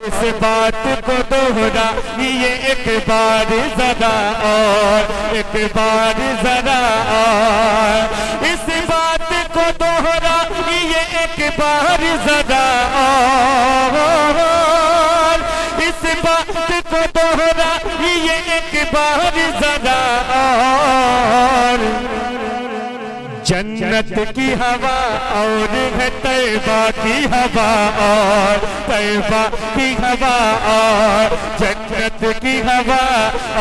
इस बात को दोहरा ये एक बार जरा और एक बार जरा और इस बात को दोहरा ये एक बार जरा और इस बात को दोहरा ये एक बार जरा और जन्नत की हवा और है तैबा की हवा और तैबा की हवा और जन्नत की हवा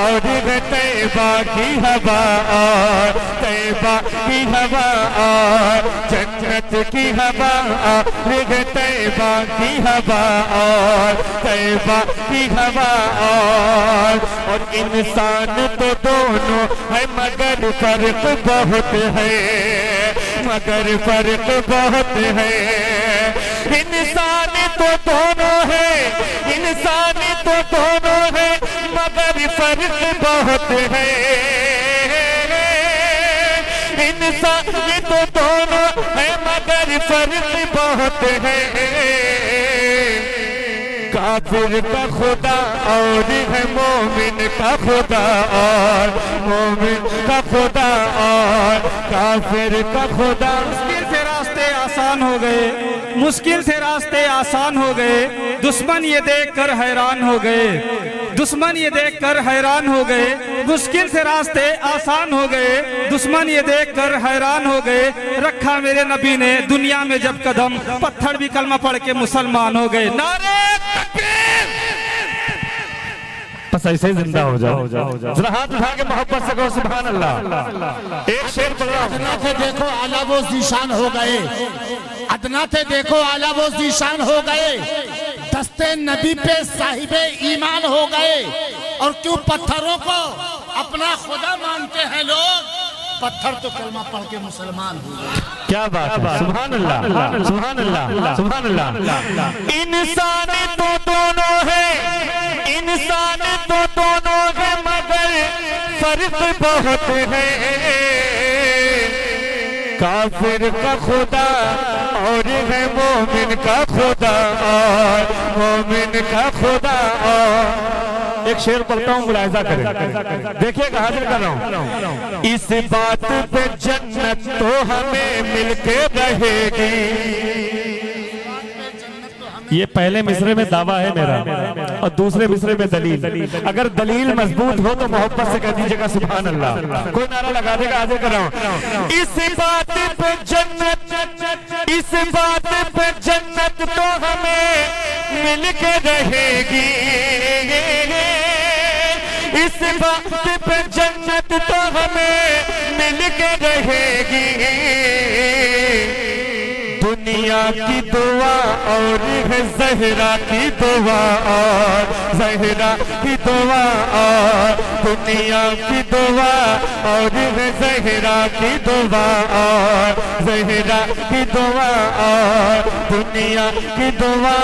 और है तैबा की हवा और तैबा की हवा और जन्नत की हवा और है तैबा की हवा और तैबा की हवा और इंसान तो दोनों है मगर फर्क बहुत है मगर फर्क बहुत है इंसान तो दोनों है इंसान तो दोनों है मगर फर्क बहुत है इंसान तो दोनों है मगर फर्क बहुत है काफिर का खुदा और है मोमिन का खुदा और मोमिन का खुदा और काफिर का खुदा। मुश्किल से रास्ते आसान हो गए मुश्किल से रास्ते आसान हो गए दुश्मन ये देखकर हैरान हो गए दुश्मन ये देखकर हैरान हो गए मुश्किल से रास्ते आसान हो गए दुश्मन ये देखकर हैरान हो गए रखा मेरे नबी ने दुनिया में जब कदम पत्थर भी कलमा पढ़ के मुसलमान हो गए। नारे बस ऐसे जिंदा हो जाओ जरा हाथ उठा के मोहब्बत से कहो सुभान अल्लाह। एक शेर पढ़ रहा अदना थे देखो आला वो जीशान हो गए अदना थे देखो आला वो जीशान हो गए दस्ते नबी पे साहिबे ईमान हो गए और क्यों पत्थरों को अपना खुदा मानते हैं लोग पत्थर तो कलमा पढ़ के मुसलमान हो गए। क्या बात है सुभान अल्लाह सुभान अल्लाह सुभान अल्लाह। इंसान तो दोनों है इंसान तो दोनों है मगर फर्क बहुत है काफिर का खुदा और है मोमिन का खुदा और मोमिन का खुदा और एक शेर पढ़ता हूँ मुलाहिजा करें देखिएगा हाजिर कर रहा हूँ। इस बात पे जन्नत तो हमें मिलके रहेगी ये पहले मिसरे में दावा है मेरा और दूसरे मिसरे में दलील अगर दलील मजबूत हो तो मोहब्बत से कह दीजिएगा सुभान अल्लाह। कोई नारा लगा देगा हाजिर कर रहा हूँ। इस बात पे जन्नत इस बात पे जन्नत तो हमें मिलके रहेगी इस बात पे जन्नत तो हमें मिलके रहेगी दुनिया की दुआ और है ज़हरा की दुआ और ज़हरा की दुआ और दुनिया की दुआ और है ज़हरा की दुआ और ज़हरा की दुआ और दुनिया की दुआ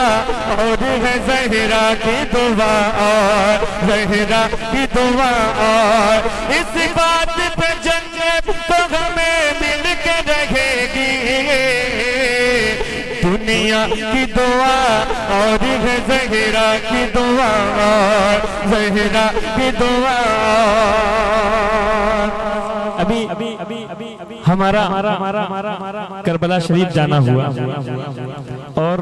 और है ज़हरा की दुआ और ज़हरा की दुआ और इस बात पे जन्नत तो हमें मिल के रहेगी दुनिया की दुआ और है ज़हरा की दुआ और ज़हरा की दुआ। अभी अभी अभी अभी अभी हमारा करबला शरीफ जाना हुआ और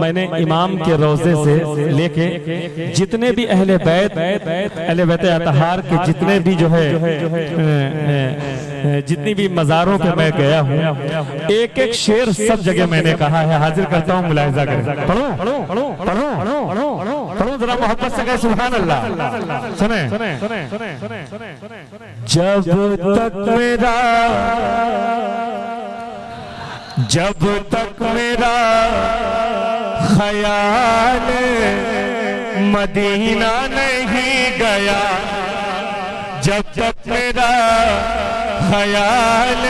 मैंने इमाम के रोजे से लेके जितने भी अहले बैत अतहार के जितने भी जो है जितनी भी मज़ारों पे मैं गया हूँ एक एक शेर सब जगह मैंने कहा है हाजिर करता हूँ मुलाहिजा करें। पढ़ो पढ़ो पढ़ो पढ़ो पढ़ो पढ़ो जरा मोहब्बत से कहे सुभान अल्लाह। सुने जब तक मेरा ख्याल मदीना नहीं गया जब तक मेरा ख्याल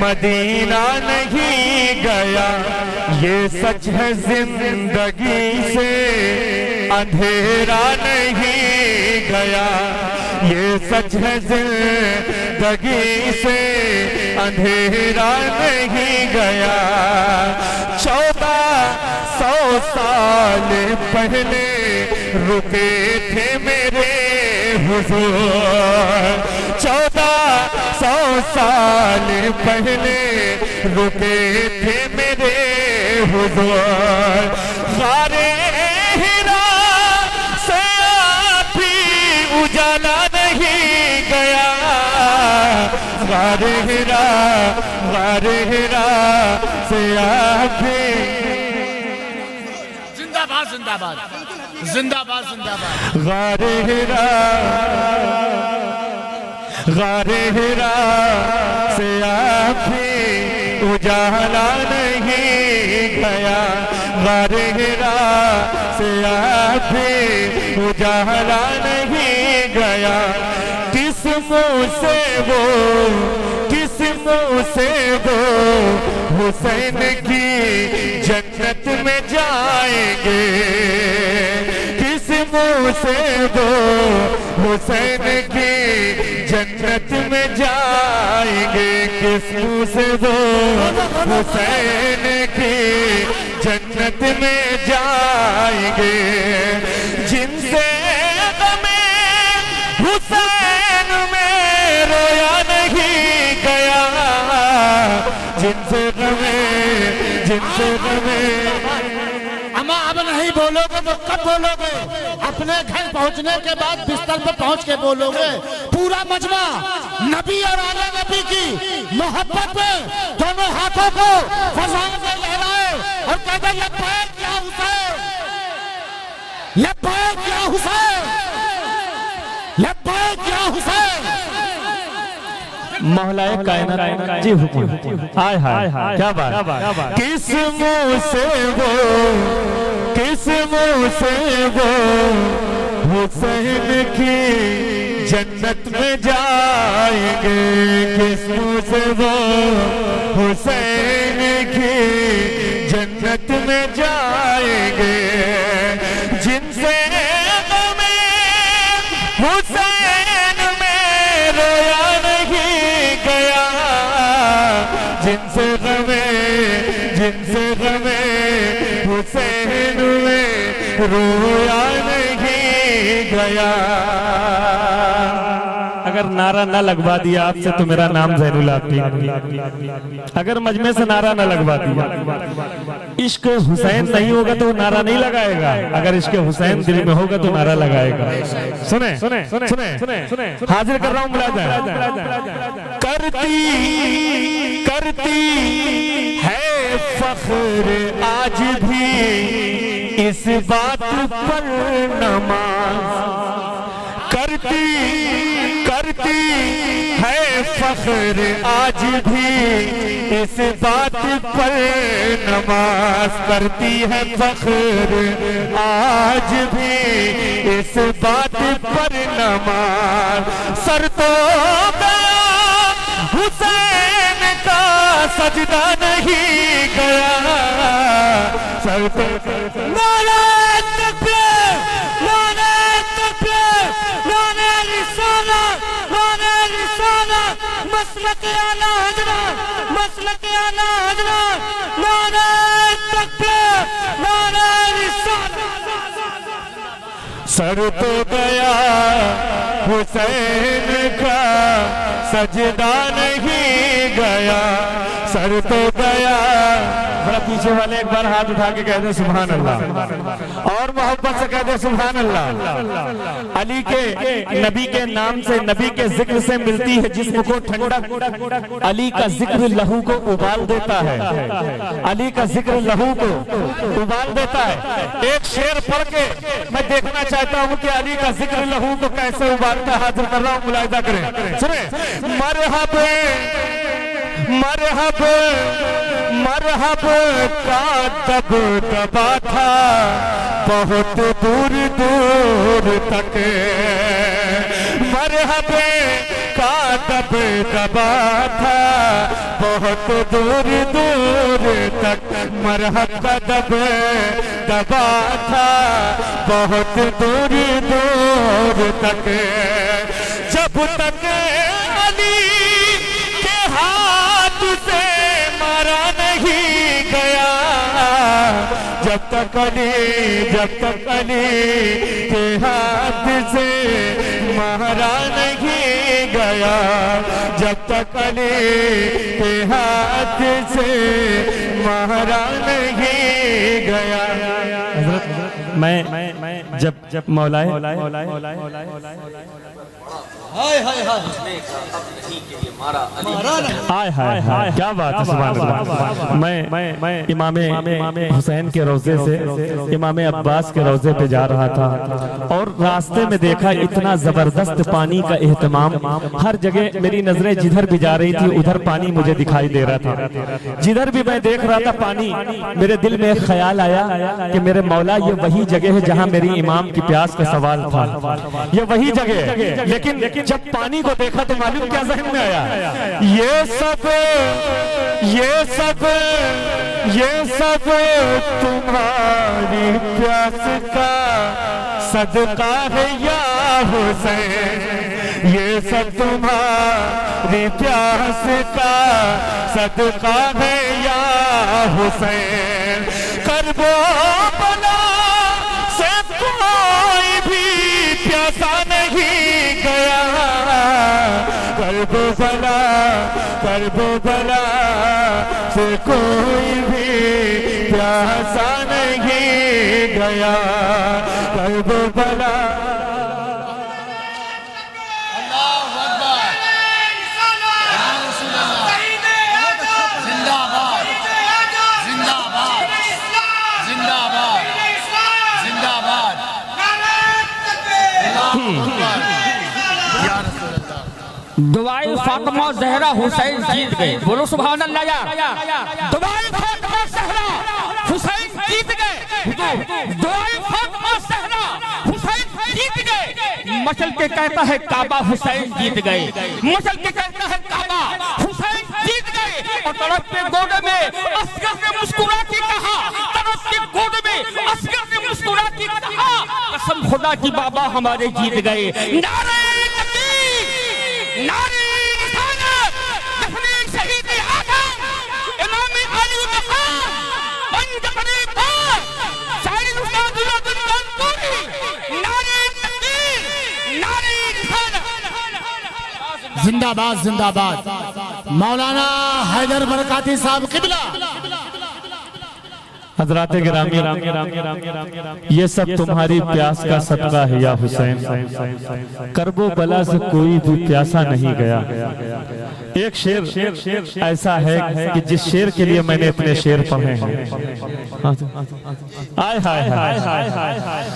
मदीना नहीं गया ये सच है जिंदगी से अंधेरा नहीं गया ये सच है जिंदगी से अंधेरा नहीं गया 14 100 साल पहले रुके थे मेरे हुजूर, 1400 साल पहले रुके थे मेरे हुजूर। गारे हिरा से भी उजाला नहीं गया, गारे हिरा से भी। जिंदाबाद जिंदाबाद जिंदाबाद जिंदाबाद। गारे हिरा से भी उजाला नहीं गया, गारे हिरा से भी उजाला नहीं गया। किस मुंह से वो हुसैन की जन्नत में जाएंगे, किस मुंह से वो हुसैन की जन्नत में जाएंगे, किस मुंह से वो हुसैन की जन्नत में जाएंगे। जिनसे गमे हुसैन में रोया नहीं गया, जिनसे गमे। अम्मा अब नहीं बोलोगे तो कब बोलोगे? अपने घर पहुंचने के बाद बिस्तर पर पहुंच के बोलोगे। पूरा मजमा नबी और आले नबी की मोहब्बत में दोनों हाथों को फजाओं में लहराए और कहते लब्बैक या हुसैन, लब्बैक या हुसैन, लब्बैक या हुसैन। मौलाए कायनात जी हुक्म। हाय हाय क्या बात। किस मुंह से वो हुसैन की जन्नत में जाएंगे, किस मुंह से वो हुसैन की जन्नत में जाएंगे। जिनसे हुसैन में रोया नहीं गया, जिनसे गमे हुसैन में रोया नहीं गया। अगर नारा न लगवा दिया आपसे तो मेरा नाम ज़ैनुल आबिदीन। अगर मजमे से नारा न लगवा दिया, इश्क हुसैन नहीं होगा तो नारा नहीं लगाएगा, अगर इश्क हुसैन दिल में होगा तो नारा लगाएगा। सुने सुने सुने सुने सुने हाजिर कर रहा हूँ मुलाजा। करती है फख्र आज भी इस बात पर नमाज, करती है फख्र आज भी इस बात पर नमाज, करती है फख्र आज भी इस बात पर नमाज। सर तो गया हुसैन का सजदा नहीं गया, सर तो नारे तकबीर, नारे तकबीर, नारे रिसालत, नारे रिसालत, मसलक आला हज़रत, मसलक आला हज़रत, नारे तकबीर, नारे रिसालत। सर तो गया हुसैन का सजदा नहीं गया, सर तो गया। जरा पीछे वाले एक बार हाथ उठा के कह दे सुभान अल्लाह, और मोहब्बत से कह दे सुभान अल्लाह। अली के नबी के नाम से, नबी के जिक्र से मिलती है जिस्म को ठंडक, अली का जिक्र लहू को उबाल देता है, अली का जिक्र लहू को उबाल देता है। एक शेर पढ़ के मैं देखना चाहता हूँ कि अली का जिक्र लहू को कैसे उबालता है। हाजिर कर रहा हूँ, मुलाहिजा करें, सुने। मरहब मरहब मरहब का दबदबा था बहुत दूर दूर तक, मरहब का दबदबा था बहुत दूर दूर तक, मरहब का दबदबा था बहुत दूर दूर तक। जब तक अली के हाथ से मारा नहीं गया, जब तक अली के हाथ से मारा नहीं गया, जब तक अली के हाथ से मारा नहीं गया। मैं जब मौलाए हाय हाय हाय क्या बात है, सुभान अल्लाह। मैं इमाम हुसैन के रोजे से इमाम अब्बास के रोजे पे जा रहा था और रास्ते में देखा इतना जबरदस्त पानी का एहतमाम, हर जगह मेरी नजरें जिधर भी जा रही थी उधर पानी मुझे दिखाई दे रहा था। जिधर भी मैं देख रहा था पानी, मेरे दिल में एक ख्याल आया कि मेरे मौला ये वही जगह है जहाँ मेरी इमाम की प्यास का सवाल था, ये वही जगह है। लेकिन जब पानी को देखा तो मालूम क्या ज़हन में आया, ये सब तुम्हारी प्यास का सदका है या हुसैन, ये सब तुम्हारी प्यास का सदका है या हुसैन। करबो बला से कोई भी प्यासा नहीं गया, करबो बला से कोई भी प्यासा नहीं गया, करबो बला। दुआई फातिमा ज़हरा हुसैन जीत गए, बोलो सुभान अल्लाह यार। दुआई फातिमा ज़हरा हुसैन जीत गए, दुआई फातिमा ज़हरा हुसैन जीत गए। मचल के कहता है काबा हुसैन जीत गए, मचल के कहता है काबा हुसैन जीत गए। और तरफ के गोद में असगर ने मुस्कुरा के कहा, तरफ के गोद में असगर ने मुस्कुरा के कहा, कसम खुदा की बाबा हमारे जीत गए। नारे नारे रिसालत, दफने शहीद आदम, इमाम अली मकाम, पंजतने पाक, शाहिद उस्ताद उल्लाह कानपुरी, नारे तकबीर, नारे रिसालत। जिंदाबाद जिंदाबाद। मौलाना हैदर बरकाती साहब किबला। हजरात गिरामी, ये सब तुम्हारी प्यास का सदका है या हुसैन, करबो बला से कोई भी प्यासा नहीं गया। एक शेर ऐसा है कि जिस शेर के लिए मैंने इतने शेर पढ़े हैं। आय हाय हाय हाय हाय हाय।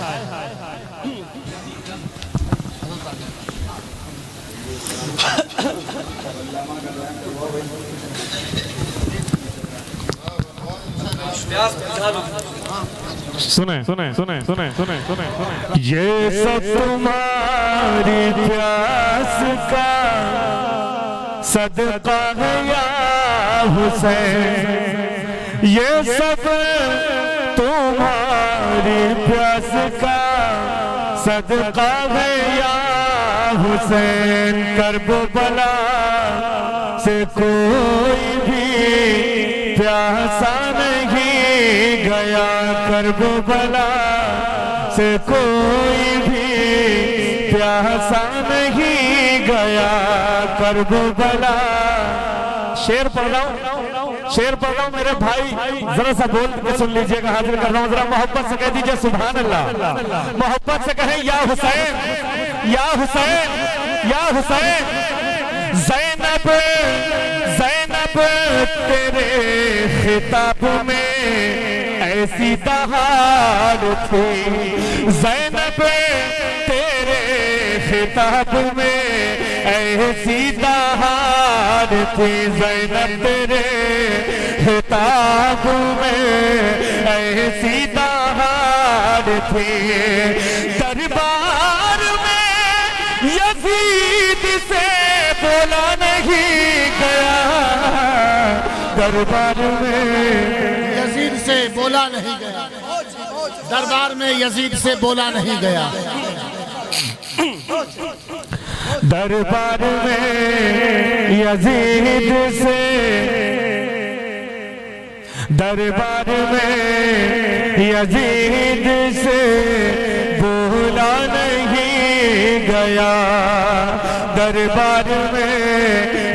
सुने सुने सुने सुने सुने सुने सुने, ये सब तुम्हारी प्यास का सदका है या हुसैन, ये सब तुम्हारी प्यास का सदका है या हुसैन। करबो बला से कोई भी प्यासा नहीं गया, करबो बला से कोई भी प्यासा नहीं गया, करबो बला। शेर पढ़ रहा हूँ मेरे भाई, जरा सा बोल के सुन लीजिएगा, हाजिर कर रहा हूँ। जरा मोहब्बत से कह दीजिए सुभान अल्लाह, मोहब्बत से कहें या हुसैन या हुसैन या हुसैन। ज़ैनब ज़ैनब तेरे खिताब में ऐसी दहाड़ थी, ज़ैनब तेरे खिताब में ऐसी दहाड़ थी, ज़ैनब तेरे खिताब में ऐसी दहाड़ थी। दरबार में यजीद से बोला नहीं गया, दरबार में यजीद से बोला नहीं गया, दरबार में यजीद से बोला नहीं गया। दरबार में यजीद से दरबार में यजीद से बोला नहीं गया, दरबार में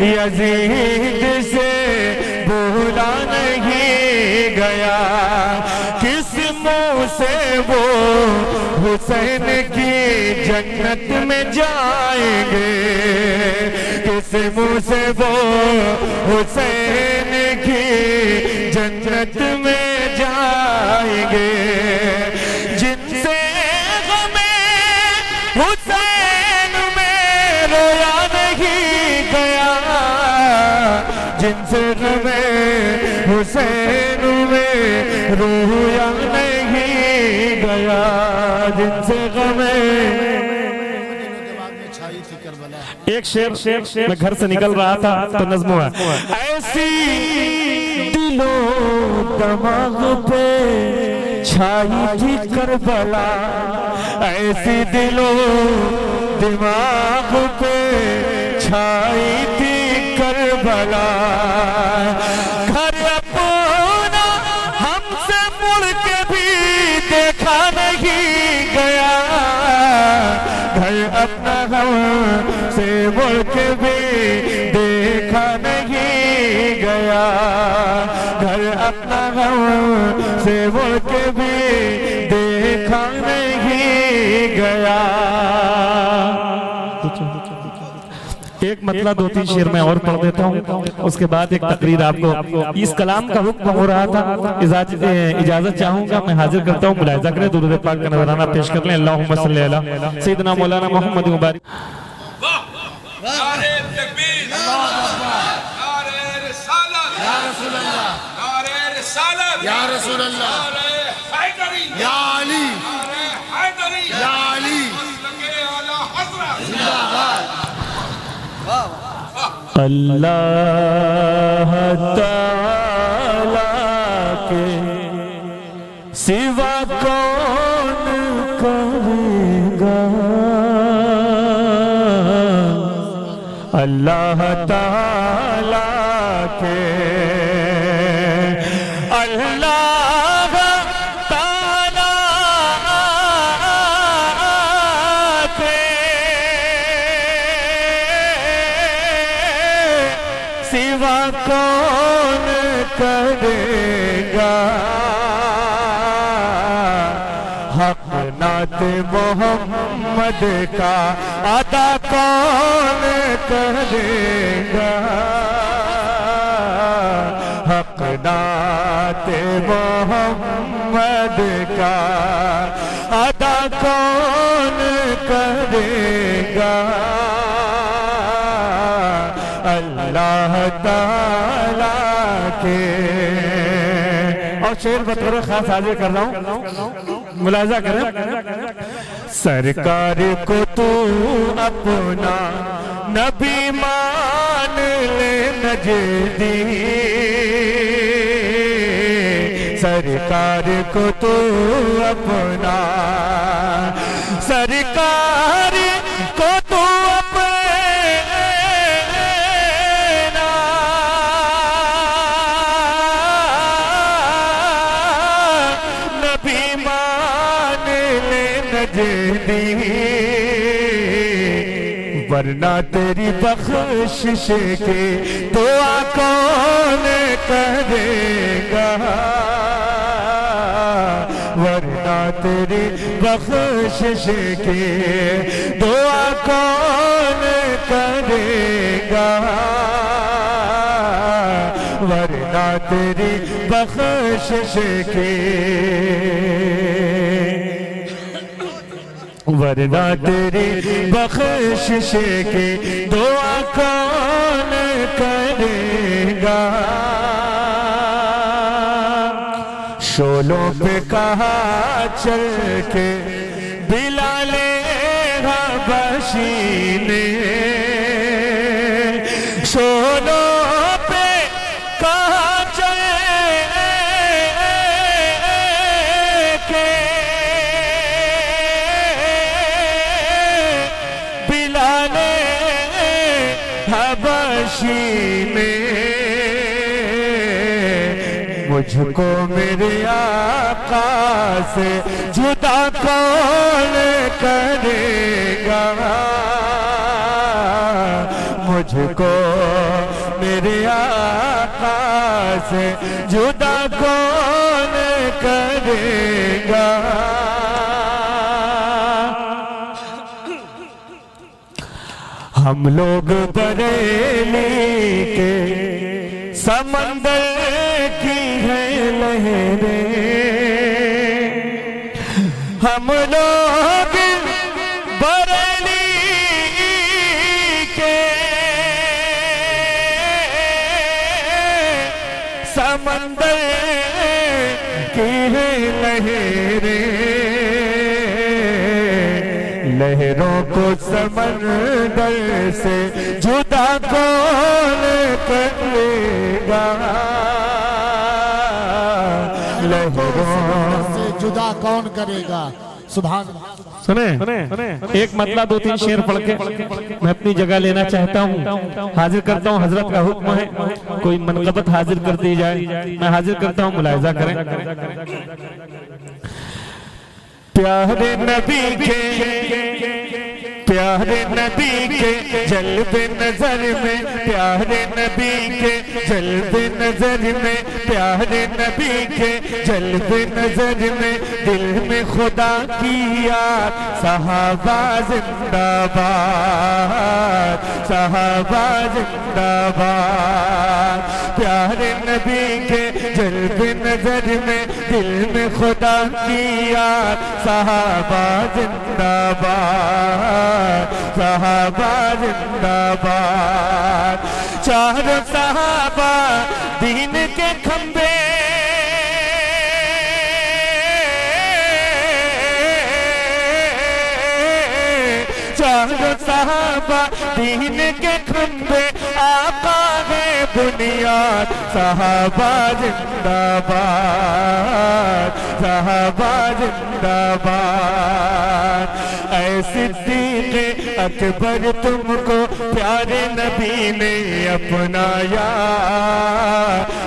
यजीद से बोला नहीं गया। किस मुंह से वो हुसैन की जन्नत में जाएंगे, किस मुंह से वो हुसैन की जन्नत में जाएंगे। जिनसे गमे हुसैन में रोया नहीं गया, जिनसे गमे हुसैन में रोया नहीं गया, जिनसे गमे। एक शेर मैं घर से निकल रहा था तो नज़्म हुआ, ऐसी दिलो दमाग पे छाई थी करबला, ऐसी दिलो दिमाग पे छाई थी करबला। घर अपना हमसे मुड़ के भी देखा नहीं गया, घर अपना हमसे मुड़ के भी देखा नहीं गया, घर अपना हमसे मुड़ के भी देखा नहीं गया। एक मतलब दो तीन शेर में और पढ़ देता हूँ, उसके बाद एक तकरीर आपको। इस कलाम का हुक्म हो रहा था, इजाजत चाहूंगा, मैं हाजिर करता हूँ। मुलाहिजा करें, दुरूद पाक का नजराना पेश कर लें। अल्लाहुम्मा सल्ली अला सय्यिदना मौलाना मोहम्मद मुबारक। नारे तकबीर, नारे रिसालत, या रसूल अल्लाह, नारे रिसालत, या रसूल अल्लाह, नारे हैदरी, या अली, नारे हैदरी, या अली, मसलके आला हज़रत जिंदाबाद। अल्लाह ताला के सिवा कौन करेगा, अल्लाह ताला के, अल्लाह ताला के सिवा कौन करेगा। हक नात मोहम्मद का अदा कौन करेगा, हक नात मोहम्मद का अदा कौन करेगा। अल्लाह ताला के। और शेर बतौर खास हाजिर कर रहा हूँ, मुलाजा करें। सरकार को तू अपना नबी मान ले नजदी, सरकार को तू अपना, सरकार को तू वरना तेरी बख्शिश के दुआ कौन करेगा, वरना तेरी बख्शिश के दुआ कौन करेगा, वरना तेरी बख्शिश के, वरना तेरी बख्शिश के दुआ कौन करेगा। शोलों पे कहा चल के बिलाले हबशी ने, शोलों पे कहा चल के बिलाले हबशी में मुझको मेरे आका से जुदा कौन करेगा, मुझको मेरे आका से जुदा कौन करेगा। हम लोग बरेली के समंदर की है लहरें, हम लोग बरेली के समंदर की है लहरें, लहरों को समंदर से जुदा कौन कर लेगा, लहरों से जुदा कौन करेगा। सुभान सुने एक मतला दो तीन शेर पढ़ के मैं अपनी जगह लेना चाहता हूँ, हाजिर करता हूँ। हजरत का हुक्म है कोई मनकबत हाजिर कर दी जाए, मैं हाजिर करता हूँ, मुलाहिजा करें। प्यारे नबी के, प्यारे नबी के जल्बे नजर में, प्यारे नबी के जल्बे नजर में, प्यारे नबी के जल्बे नजर में, दिल में खुदा की याद, सहाबा जिंदाबाद, सहाबा जिंदाबाद। प्यारे नबी के जल्बे नजर में, दिल में खुदा की याद, सहाबा जिंदाबाद, सहाबा जिंदाबाद। चारों सहाबा दीन के खंबे, चारों सहाबा दीन के खंबे, आका है बुनियाद, सहाबा जिंदाबाद, सहाबा जिंदाबाद। ऐ सिद्दीक़ अकबर तुमको प्यारे नबी ने अपनाया,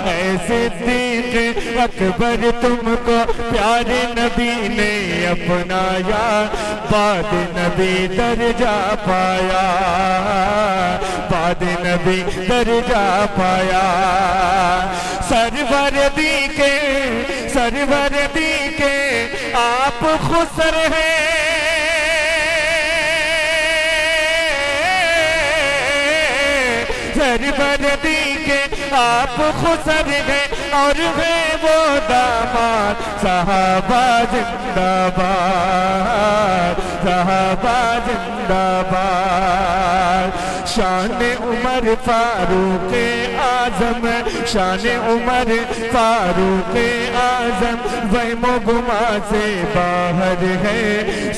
ऐ सिद्दीक़ अकबर तुमको प्यारे नबी ने अपनाया, बाद नबी दर्जा पाया, बाद नबी दर्जा पाया। सरवर दी के, सरवर दी के आप खुसर हैं, सरवर दी के आप खुसर हैं, और है वो दामाद, सहाबा जिंदाबाद, सहाबा जिंदाबाद। शान उमर फारूक आजम, शान उमर फारूक आजम, वहमो गुमा से बाहर है,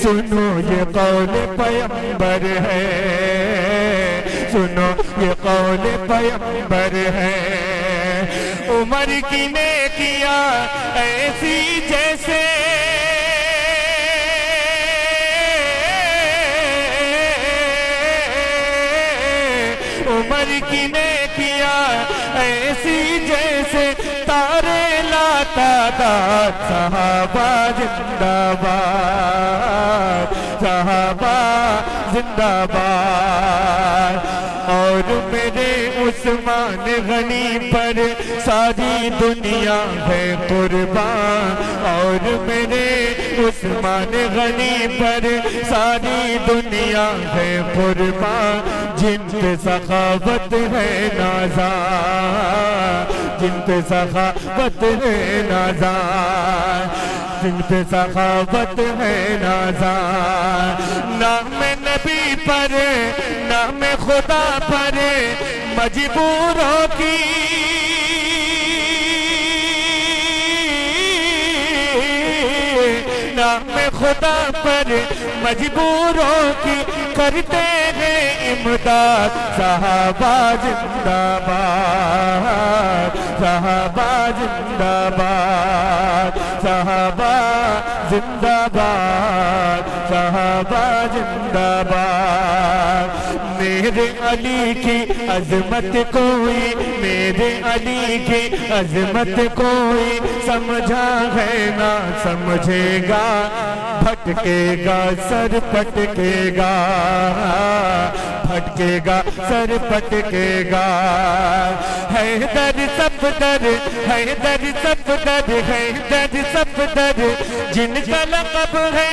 सुनो ये कौल पैगंबर है, सुनो ये कौल पैगंबर है। उमर की नेकियां ऐसी जैसे, उमर की नेकियां ऐसी जैसे तारे लाता दात, सहाबा जिंदाबाद, सहाबा जिंदाबाद। और मेरे उस्मान गनी पर सारी दुनिया है कुर्बान, और मेरे उस्मान गनी पर सारी दुनिया है कुर्बान, जिन पे सखावत है नाज़ा, जिन पे सखावत है नाज़ा, जिन पे सखावत है नाज़ा। नाम नबी पर, नाम खुदा पर मजबूरों की, नाम खुदा पर मजबूरों की करते हैं इमदाद, सहाबा जिंदाबाद, सहाबा जिंदाबाद, सहाबा जिंदाबाद, सहाबा जिंदाबाद। मेरे अली की अजमत कोई, मेरे अली की अजमत कोई समझा है ना समझेगा, भटकेगा सर पटकेगा, भटकेगा सर पटकेगा। हैदर सफदर, हैदर सफदर, हैदर सफदर जिनका लक़ब है,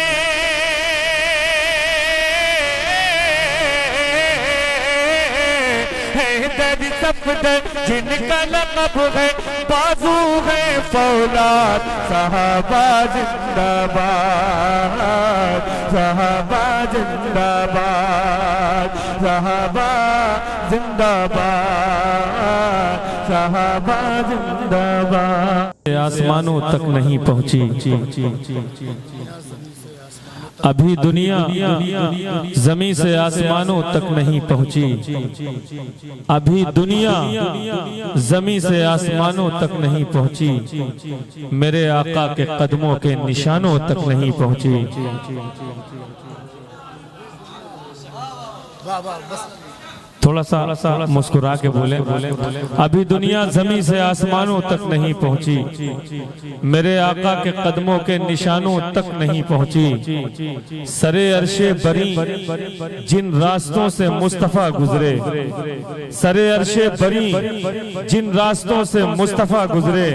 हैदर सफदर जिनका लक़ब है, बाजू है फौलाद सहाबा जिंदाबाद, सहाबा जिंदाबाद, सहाबा जिंदाबाद, सहाबा जिंदाबाद। आसमानों तक नहीं पहुंची अभी दुनिया, जमीन से आसमानों तक नहीं पहुंची अभी दुनिया, जमीन से आसमानों तक नहीं पहुंची, मेरे आका के कदमों के निशानों तक नहीं पहुंची। थोड़ा सा मुस्कुरा के बोले, अभी दुनिया जमीन से आसमानों तक नहीं पहुंची, मेरे आका के कदमों के निशानों तक नहीं पहुंची। सरे अर्शे बरी जिन रास्तों से मुस्तफा गुजरे, सरे अर्शे बरी जिन रास्तों से मुस्तफा गुजरे,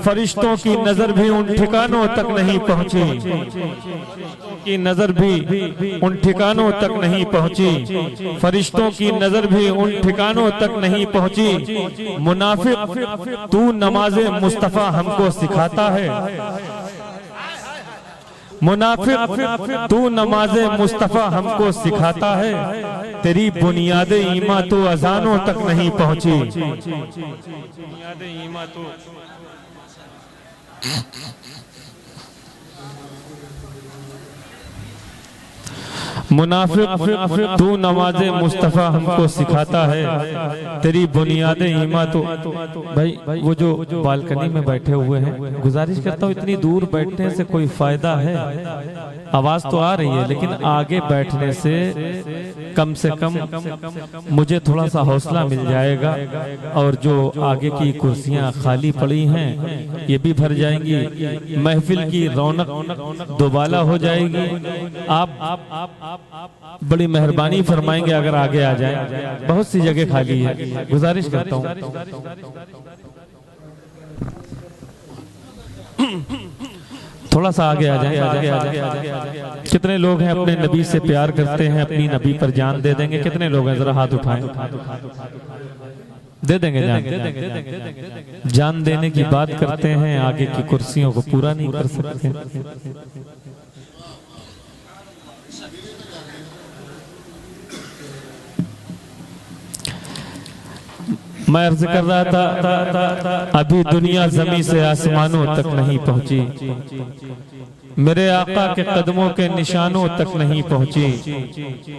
फरिश्तों की नजर भी उन ठिकानों तक नहीं पहुंची, की नजर भी उन ठिकानों तक नहीं पहुंची, फरिश्तों की नजर भी उन ठिकानों तक नहीं पहुंची। मुनाफिक तू नमाज़े मुस्तफा हमको सिखाता है, मुनाफिक तू नमाज़े मुस्तफा हमको सिखाता है, तेरी बुनियाद ईमान तो अजानों तक नहीं पहुंची। बुनियाद ईमान तो मुनाफिक तू नमाज़े मुस्तफ़ा हमको सिखाता है, तेरी बुनियाद ईमान तो। भाई वो जो बालकनी में बैठे हुए हैं, गुजारिश करता हूँ इतनी दूर बैठने से कोई फायदा है? आवाज तो आ रही है लेकिन आगे बैठने से कम मुझे थोड़ा सा हौसला मिल जाएगा, और जो आगे की कुर्सियां खाली पड़ी हैं ये भी भर जाएंगी, महफिल की रौनक दोबाला हो जाएगी। आप बड़ी मेहरबानी फरमाएंगे अगर आगे आ जाए, बहुत सी जगह खाली है, गुजारिश करता हूँ। थोड़ा सा आगे आ जाए, कितने लोग हैं अपने नबी से प्यार करते हैं, अपनी नबी पर जान दे देंगे? कितने लोग हैं? जरा हाथ उठाएं। दे देंगे जान, जान देने की बात करते हैं, आगे की कुर्सियों को पूरा नहीं कर सकते। मैं अर्ज कर रहा था, अभी दुनिया जमीन से आसमानों तक नहीं पहुंची, मेरे आका के कदमों के निशानों तक नहीं पहुंची।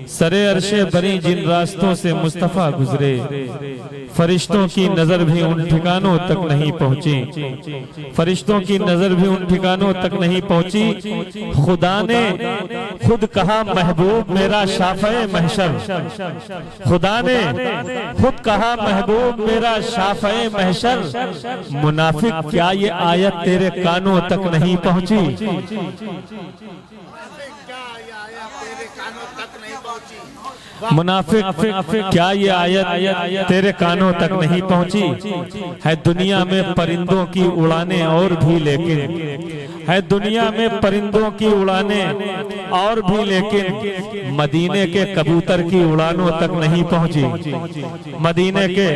सरे अर्शे बरी जिन रास्तों से मुस्तफा गुजरे, फरिश्तों की नजर भी उन ठिकानों तक नहीं पहुंची, फरिश्तों की नजर भी उन ठिकानों तक नहीं पहुंची। खुदा ने खुद कहा महबूब मेरा शाफ़े महशर, खुदा ने खुद कहा महबूब मेरा शाफ़े महशर, मुनाफिक क्या ये आयत तेरे कानों तक नहीं पहुंची? मुनाफिक क्या ये आयत तेरे कानों तक नहीं पहुंची? है दुनिया में परिंदों की उड़ाने और भी लेकिन, है दुनिया में परिंदों की उड़ाने और भी लेकिन, मदीने के कबूतर की उड़ानों तक नहीं पहुंची, मदीने के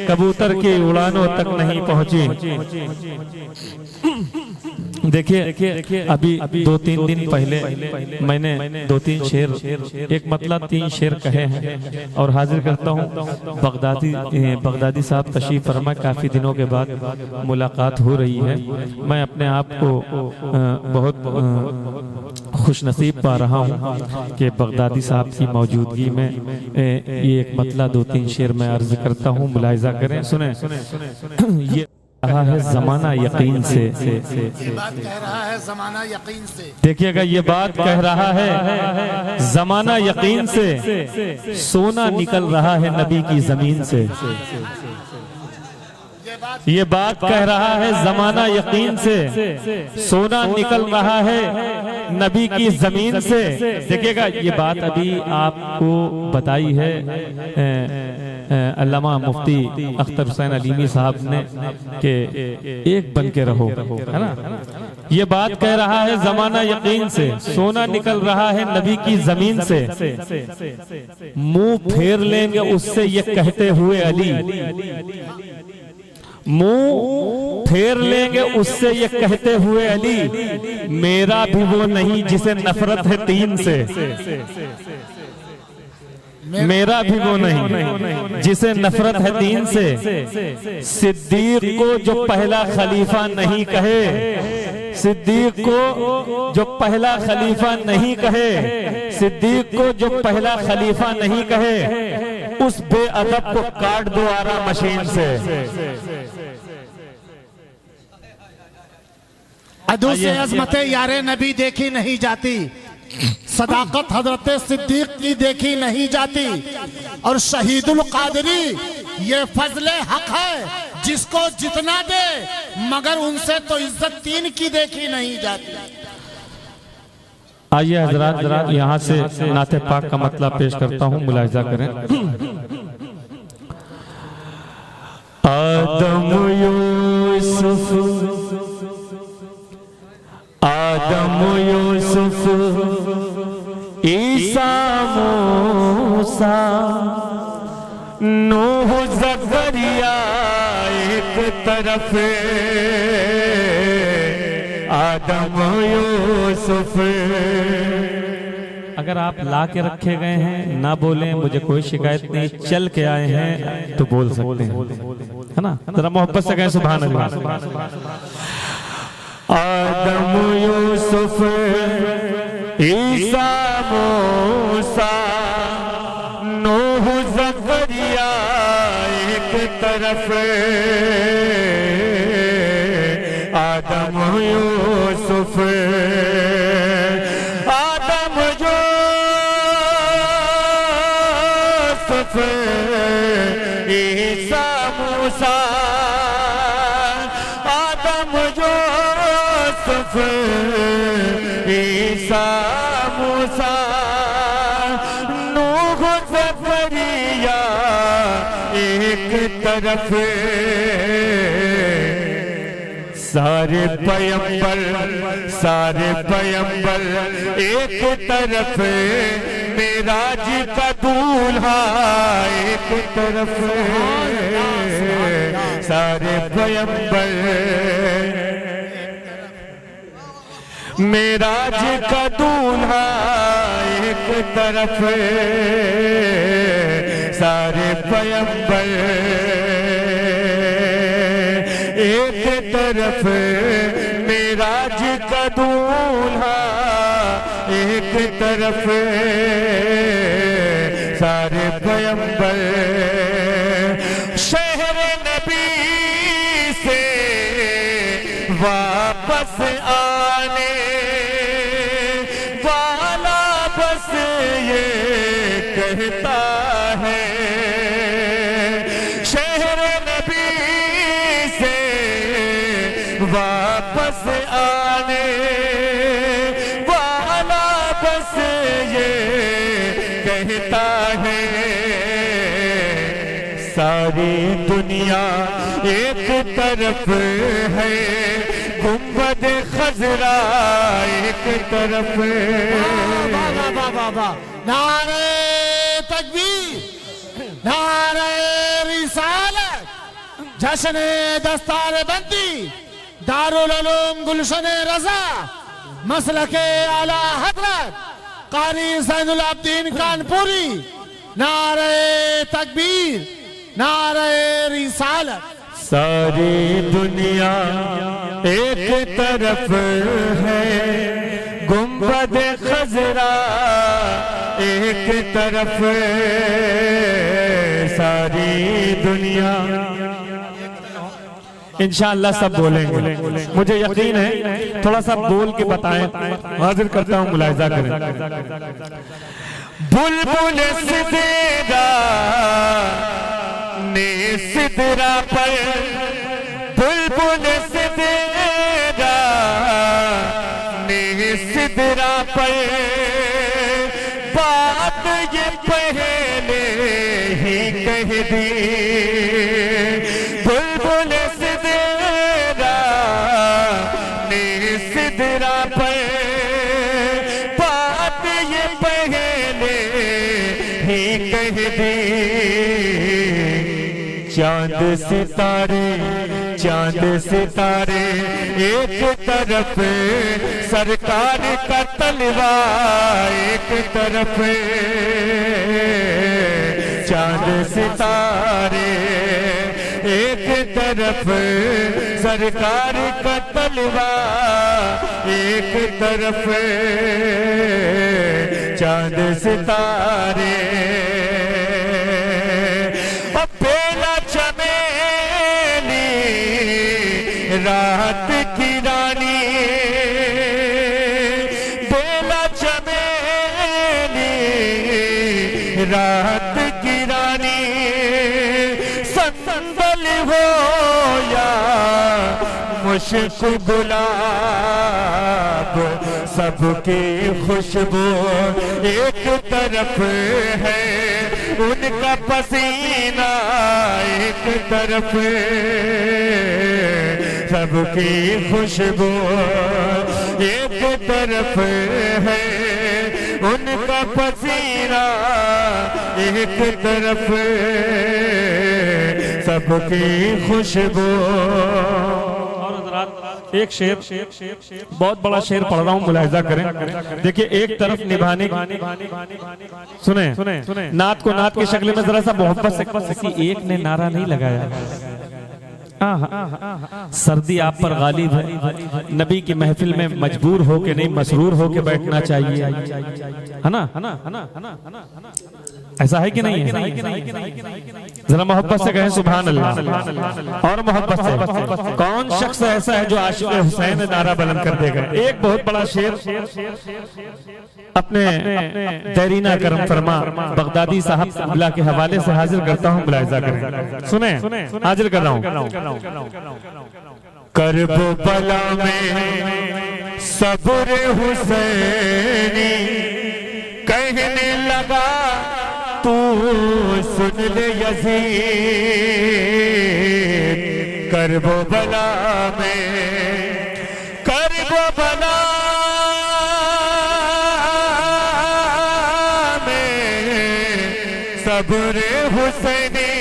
कबूतर की उड़ानों तक नहीं पहुंची। देखिए अभी 2-3 दिन पहले मैंने 2-3 शेर, एक मतलब 3 शेर कहे हैं और हाजिर करता हूँ। बगदादी साहब तशरीफ फरमा, काफी दिनों के बाद मुलाकात हो रही है। मैं अपने आप को बहुत खुश नसीब पा रहा हूँ कि बगदादी साहब की मौजूदगी में ये एक मतलब 2-3 शेर मैं अर्ज करता हूँ, मुलाहिजा करें, सुने। ये रहा है जमाना यकीन से। ये बात कह रहा है जमाना यकीन से। देखिएगा, ये बात कह रहा है जमाना यकीन से, सोना निकल रहा है नबी की जमीन से। ये बात कह रहा है जमाना यकीन से, सोना निकल रहा है नबी की जमीन से। देखिएगा, ये बात अभी आपको बताई है अल्लामा मुफ्ती अख्तर हुसैन अलीमी साहब ने कि एक बन के रहो, है ना। ये बात कह रहा है जमाना यकीन से, सोना निकल रहा है नबी की जमीन से। मुंह फेर लेंगे उससे ये कहते हुए अली, मुंह फेर लेंगे उससे ये कहते हुए अली, मेरा भी वो नहीं जिसे नफरत है तीन से। मेरा भी वो नहीं जिसे नफरत है दीन से। सिद्दीक को जो पहला खलीफा नहीं कहे, सिद्दीक को जो पहला खलीफा नहीं कहे, सिद्दीक को जो पहला खलीफा नहीं कहे, उस बेअदब को काट दो आरा मशीन से। अदू से अजमत यारे नबी देखी नहीं जाती, सदाकत हजरत सिद्दीक की देखी नहीं जाती, और शहीदुल कादरी ये फजले हक है जिसको जितना दे, मगर उनसे तो इज्जत तीन की देखी नहीं जाती। आइए हजरात, यहाँ से नाते पाक का मतलब पेश करता हूँ, मुलाहिजा करें। आदम यूसुफ, आदम यूसुफ, ईसा मूसा, नूह ज़करिया एक तरफ, आदम यूसुफ। अगर आप ला के रखे गए हैं ना बोलें, मुझे कोई शिकायत नहीं, चल के आए हैं तो बोल सकते हैं, है ना। जरा मोहब्बत से कहें सुभान अल्लाह। आदम यूसुफ, ईसा मूसा, नूह ज़करिया एक तरफ, आदम यूसुफ, आदम यूसुफ, ईसा मूसा, आदम यूसुफ, ईसा मूसा, नूह ज़करिया एक तरफ, सारे पैगंबर, सारे पैगंबर एक तरफ, मेराज का दूल्हा एक तरफ, सारे पैगंबर, मेराज का दूल्हा एक तरफ, सारे पैगंबर एक तरफ, मेराज का दूल्हा एक तरफ, सारे पैगंबर शहर नबी से वापस आने वाला बस ये कहता है, शहर नबी से वापस आने वाला बस ये कहता है। सारी दुनिया एक तरफ है, गुंबद खजरा एक तरफ। नारे तकबीर, नारे रिसालत, जश्न दस्तार बंदी, दारुल उलूम गुलशन रजा, मसलके आला हजरत कारी ज़ैनुल आबिदीन कानपुरी। नारे तकबीर, नारे रिसालत। सारी दुनिया एक तरफ है, गुंबद खजरा एक तरफ, सारी दुनिया इंशाअल्लाह सब बोलेंगे, मुझे यकीन है। थोड़ा सा बोल के बताएं, हाजिर करता हूं, मुलाहिजा करें। बुलबुल सिदरा ने सिदरा पर, बुलबुल सिदरा ने सिदरा पर बात ये पहले ही कह दी। बुलबुल सिदरा ने सिदरा पर बात ये पहले ही कह दी। चांद सितारे, चांद सितारे एक तरफ, सरकार का तलवा एक तरफ। चांद सितारे एक तरफ, सरकार का तलवा एक तरफ। चांद सितारे बेला चमेली रात की रानी, बेला चमेली रात की रानी। संदल हो या मुश्क गुलाब, सबकी खुशबू एक तरफ है, उनका पसीना एक तरफ। सबकी खुशबू एक तरफ है, उनका पसीना एक तरफ। सबकी खुशबू। एक शेर, बहुत बड़ा शेर पढ़ रहा हूँ, मुलाहिजा करें। देखिए, एक तरफ निभाने, सुने नात को नात की शक्ल में जरा सा मोहब्बत से, किसी एक ने नारा नहीं लगाया। सर्दी आप पर गालिब है, नबी की महफिल में मजबूर हो के नहीं, मसरूर हो के बैठना चाहिए, है ना? ऐसा है कि नहीं है? जरा मोहब्बत से कहें सुभान अल्लाह। और मोहब्बत से, कौन शख्स ऐसा है जो आशिक हुसैन नारा बुलंद कर देगा? एक बहुत बड़ा शेर अपने तहरीना करम फरमा बगदादी साहब अब्दुल्लाह के हवाले से हाजिर करता हूँ, मुलाहिजा करें। सुने, हाजिर कर रहा हूँ। करबो बला में सब्र हुसैनी कहने लगा, तू सुन ले यजीद। करबो बला में, करबो बला में सब्र हुसैनी,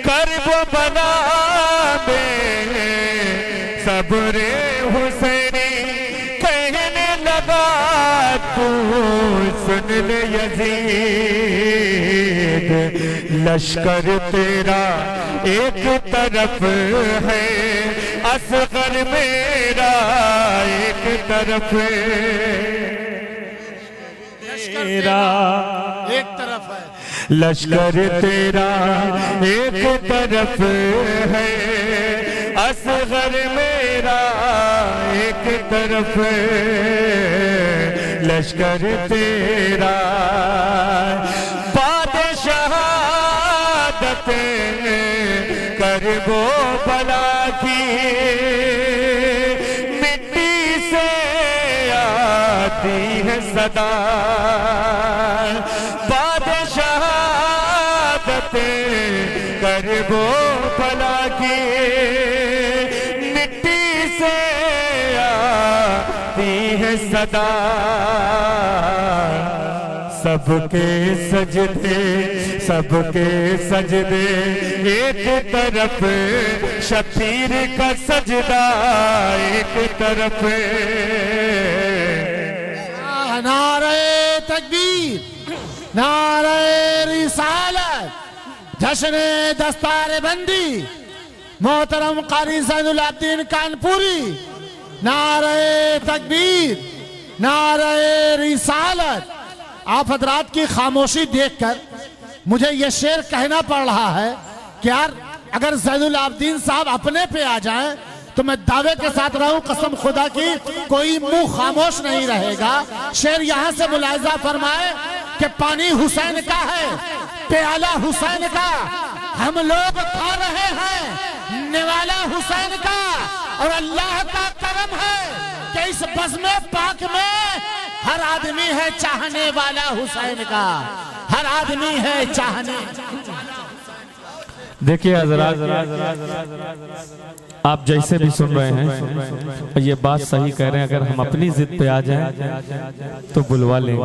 करबो बला में सब्र हुसैनी कहने लगा, तू सुन ले यजीद। लश्कर तेरा एक तरफ है, असगर मेरा एक तरफ तेरा एक तरफ है। लश्कर तेरा एक तरफ है, असगर मेरा एक तरफ। लश्कर तेरा बादशाहत करबो बला की, मिट्टी से आती है सदा। बादशाहत करबो बला की, मिट्टी से आती है सदा। सबके सजदे, सबके सजदे एक तरफ, शबीर का सजदा एक तरफ। नारे तकबीर, नारे रिसालत, जश्न दस्तार बंदी, मोहतरम कारी ज़ैनुल आबिदीन कानपुरी। नारे तकबीर, नारे रिसालत। आप हजरात की खामोशी देखकर मुझे यह शेर कहना पड़ रहा है कि यार अगर ज़ैनुल आबदीन साहब अपने पे आ जाएं तो मैं दावे के साथ रहूं कसम खुदा की कोई मुंह खामोश नहीं रहेगा। शेर यहां से मुलाहिजा फरमाए कि पानी हुसैन का है, प्याला हुसैन का, हम लोग खा रहे हैं निवाला हुसैन का, और अल्लाह का करम है कि इस बज़्म पाक में हर आदमी है चाहने वाला हुसैन का, हर आदमी है चाहने। देखिए हज़रात, आप जैसे भी सुन रहे हैं ये बात सही कह रहे हैं। अगर हम अपनी जिद पे आ जाएं तो बुलवा लें,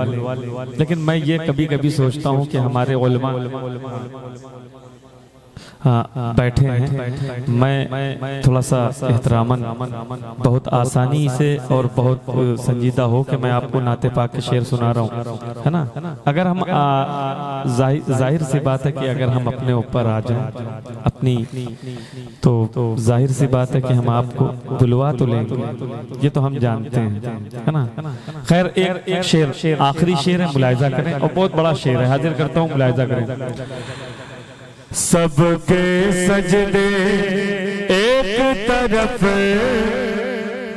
लेकिन मैं ये कभी कभी सोचता हूँ कि हमारे उलमा हाँ बैठे हैं, मैं थोड़ा सा एहतरामन बहुत आसानी से और बहुत संजीदा हो कि मैं आपको नाते पाक के शेर सुना रहा हूँ, है ना। अगर हम जाहिर सी बात है कि अगर हम अपने ऊपर आ जाएं अपनी, तो जाहिर सी बात है कि हम आपको बुलवा तो लेंगे, ये तो हम जानते हैं, है ना। खैर एक शेर, आखिरी शेर है, मुलाहिजा करें, और बहुत बड़ा शेर है, हाजिर करता हूँ, मुलाहिजा करें। सबके सजदे एक तरफ,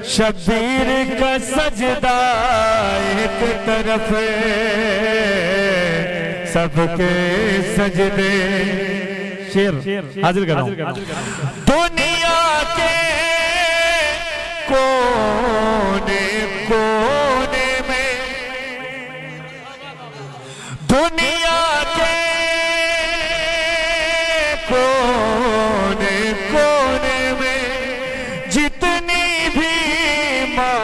शबीर का सजदा एक तरफ, सबके सजदे। शेर हाजिर कर रहा हूं। दुनिया के कोने कोने में, दुनिया के कोने कोने में जितनी भी माँ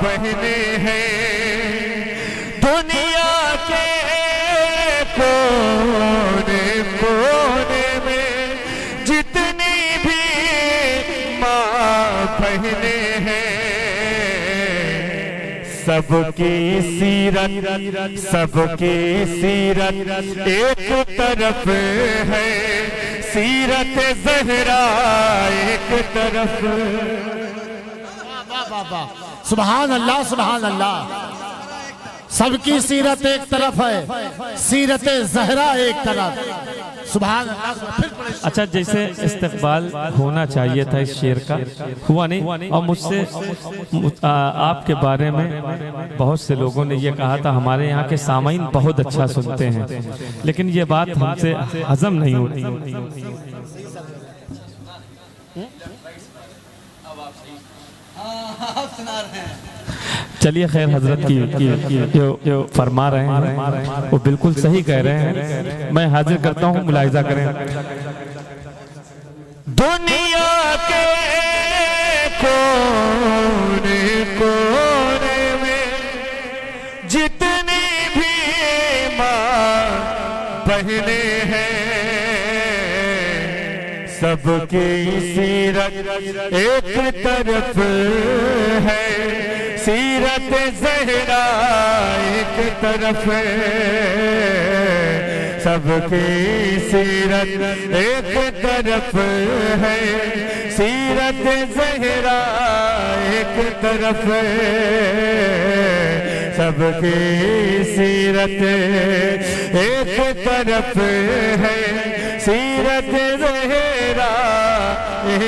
बहने हैं, दुनिया के कोने कोने में जितनी भी माँ बहने हैं, सबकी सीरत, सबकी सीरत एक तरफ है, सीरत ज़हरा एक तरफ। सुभान अल्लाह, सुभान अल्लाह। सबकी सीरत एक तरफ है, सीरत ज़हरा एक तरफ। सुभान अल्लाह। अच्छा, जैसे इस्तकबाल होना चाहिए था इस शेर का, हुआ नहीं। और मुझसे आपके बारे में बहुत से लोगों ने ये कहा था, हमारे यहाँ के सामाईन बहुत अच्छा सुनते हैं, लेकिन ये बात हमसे हजम नहीं होती। चलिए खैर, हजरत की जो फरमा रहे हैं वो बिल्कुल सही कह रहे हैं। मैं हाजिर करता हूँ, मुलाहिजा करें। दुनिया के कोने कोने में जितनी भी माँ बहने हैं, सबकी सीरत एक तरफ है, सीरत ज़हरा एक तरफ है, सबकी सीरत एक तरफ है, सीरत ज़हरा एक तरफ है, सबकी सीरत एक तरफ है, सीरत ज़हरा एक